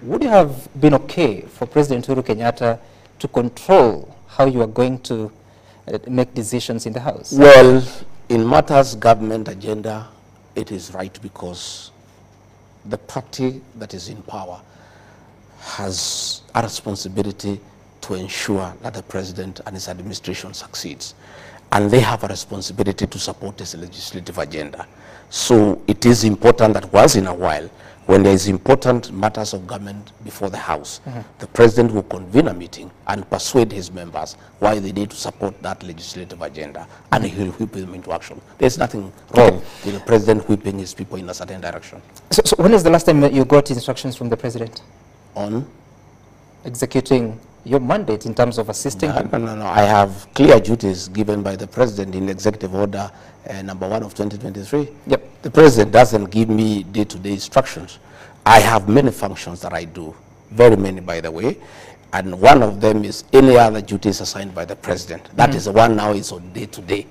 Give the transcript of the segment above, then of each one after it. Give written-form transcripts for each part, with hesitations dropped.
would you have been okay for President Uhuru Kenyatta to control how you are going to make decisions in the House? Well, in matters government agenda, it is right because the party that is in power has a responsibility to ensure that the president and his administration succeeds. And they have a responsibility to support this legislative agenda. So it is important that once in a while, when there is important matters of government before the House, the president will convene a meeting and persuade his members why they need to support that legislative agenda, and he will whip them into action. There's nothing wrong with the president whipping his people in a certain direction. So when is the last time you got instructions from the president? On? Executing your mandate in terms of assisting him? No. I have clear duties given by the president in Executive Order number 1 of 2023. Yep. The president doesn't give me day-to-day instructions. I have many functions that I do, very many, by the way, and one of them is any other duties assigned by the president. That is the one now is on day-to-day.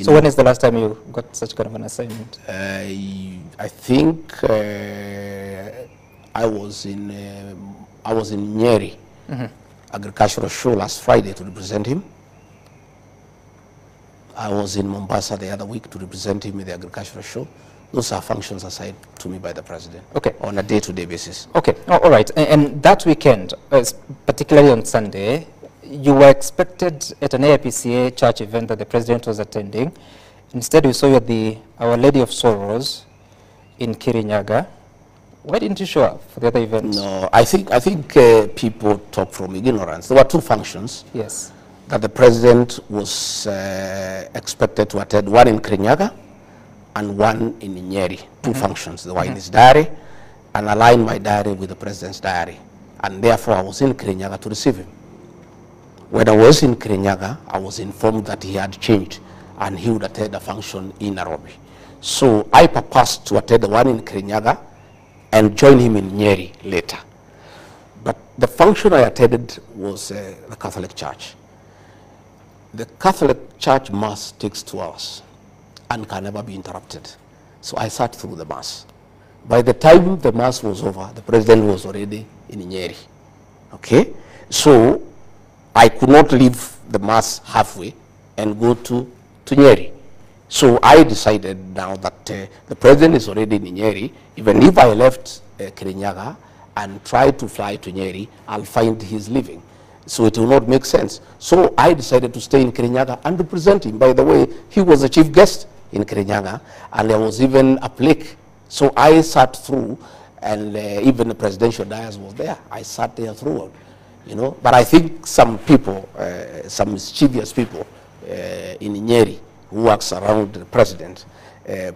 So when is the last time you got such kind of an assignment? I think I was in Nyeri, agricultural show last Friday to represent him. I was in Mombasa the other week to represent him in the agricultural show. Those are functions assigned to me by the president. Okay. On a day-to-day basis. Okay. Oh, all right. And that weekend, particularly on Sunday, you were expected at an AIPCA church event that the president was attending. Instead, we saw you at the Our Lady of Sorrows in Kirinyaga. Why didn't you show up for the other events? No, I think people talk from ignorance. There were two functions. Yes. That the president was expected to attend, one in Kirinyaga and one in Nyeri. Two functions. They were in his diary, and aligned my diary with the president's diary. And therefore, I was in Kirinyaga to receive him. When I was in Kirinyaga, I was informed that he had changed and he would attend a function in Nairobi. So I purposed to attend the one in Kirinyaga and join him in Nyeri later. But the function I attended was the Catholic Church. The Catholic Church Mass takes 2 hours and can never be interrupted. So I sat through the Mass. By the time the Mass was over, the president was already in Nyeri. Okay? So I could not leave the Mass halfway and go to Nyeri. So I decided now that the president is already in Nyeri. Even if I left Kirinyaga and tried to fly to Nyeri, I'll find he's leaving. So it will not make sense. So I decided to stay in Kirinyaga and represent him. By the way, he was the chief guest in Kirinyaga, and there was even a plaque. So I sat through, and even the presidential dais was there. I sat there throughout, you know. But I think some people, some mischievous people in Nyeri who works around the president,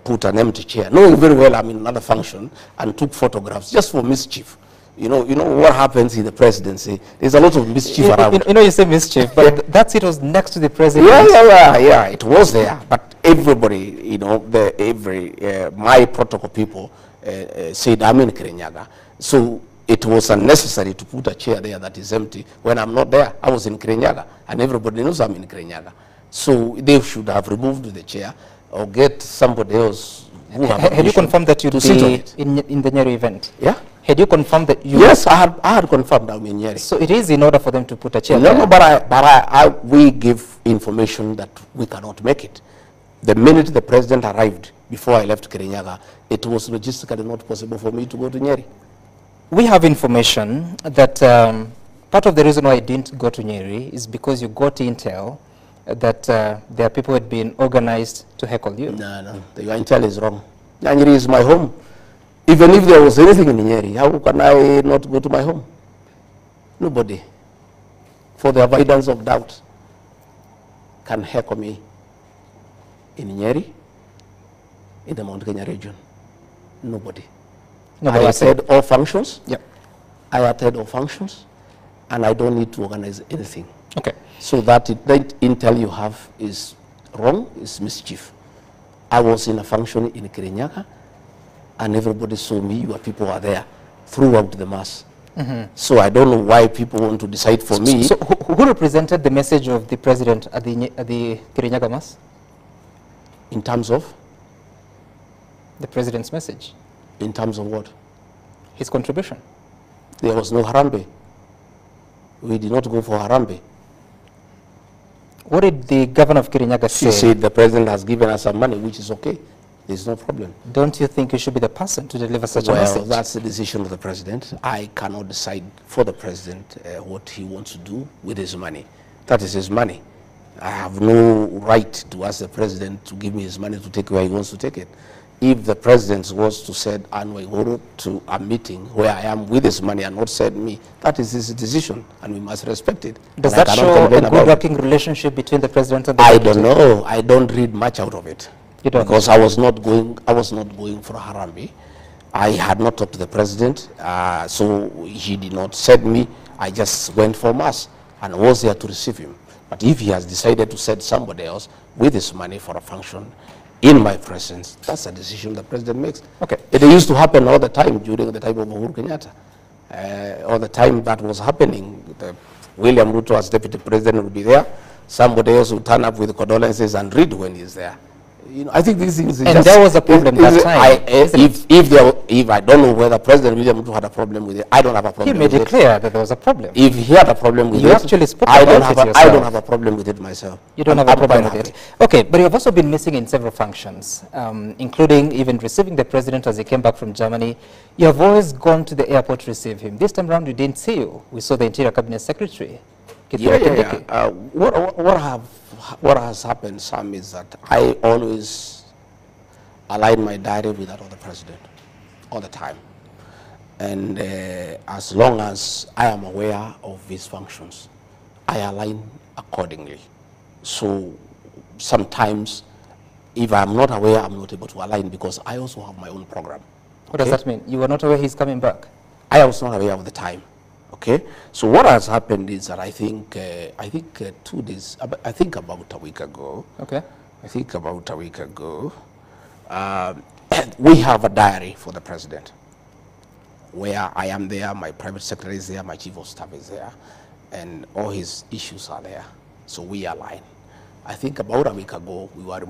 put an empty chair, knowing very well I'm in another function, and took photographs just for mischief. You know what happens in the presidency. There's a lot of mischief around. You know, you say mischief, but that seat was next to the president. Yeah, it was there. But everybody, you know, my protocol people said I'm in Kirinyaga. So it was unnecessary to put a chair there that is empty when I'm not there. I was in Kirinyaga, and everybody knows I'm in Kirinyaga. So they should have removed the chair or get somebody else who had you confirmed that you'd be in the Nyeri event? Yeah. Had you confirmed that you... Yes, I had confirmed I'm in Nyeri. So it is in order for them to put a chair there? No, but we give information that we cannot make it. The minute the president arrived, before I left Kirinyaga, it was logistically not possible for me to go to Nyeri. We have information that part of the reason why I didn't go to Nyeri is because you got intel that there are people who had been organized to heckle you. No, your intel is wrong. Nyeri is my home. Even if there was anything in Nyeri, how can I not go to my home? Nobody, for the avoidance of doubt, can heckle me in Nyeri, in the Mount Kenya region. Nobody. I attend all functions. Yep. I attend all functions, and I don't need to organize anything. Okay. So that intel you have is wrong, is mischief. I was in a function in Kirinyaga, and everybody saw me. Your people are there throughout the Mass. So I don't know why people want to decide for me. So who represented the message of the president at the Kirinyaga Mass? In terms of? The president's message. In terms of what? His contribution. There was no Harambee. We did not go for Harambee. What did the governor of Kirinyaga say? She said the president has given us some money, which is okay. There's no problem. Don't you think you should be the person to deliver such a message? Well, that's the decision of the president. I cannot decide for the president what he wants to do with his money. That is his money. I have no right to ask the president to give me his money to take where he wants to take it. If the president was to send Uhuru to a meeting where I am with his money and not send me, that is his decision, and we must respect it. Does that show a good working relationship between the president and the I don't know. I don't read much out of it. You don't? Because I was not going for Harambee. I had not talked to the president, so he did not send me. I just went for mass and was there to receive him. But if he has decided to send somebody else with his money for a function in my presence, that's a decision the president makes. Okay. It used to happen all the time during the time of Uhuru Kenyatta. All the time that was happening, William Ruto as deputy president would be there. Somebody else would turn up with condolences and read when he's there. You know, I think these things. And there was a problem that time. If I don't know whether President William Ruto had a problem with it, I don't have a problem. He made it clear that there was a problem. If he had a problem with it, you actually spoke about it yourself. I don't have a problem with it myself. You don't have a problem with it. Okay, but you have also been missing in several functions, including even receiving the president as he came back from Germany. You have always gone to the airport to receive him. This time around, we didn't see you. We saw the Interior Cabinet Secretary. What has happened, Sam, is that I always align my diary with that of the president all the time. And as long as I am aware of his functions, I align accordingly. So sometimes, if I'm not aware, I'm not able to align because I also have my own program. What does that mean? You were not aware he's coming back? I was not aware of the time. Okay, so what has happened is that I think 2 days, I think about a week ago. Okay. I think about a week ago, we have a diary for the president, where I am there, my private secretary is there, my chief of staff is there, and all his issues are there. So we align. I think about a week ago we were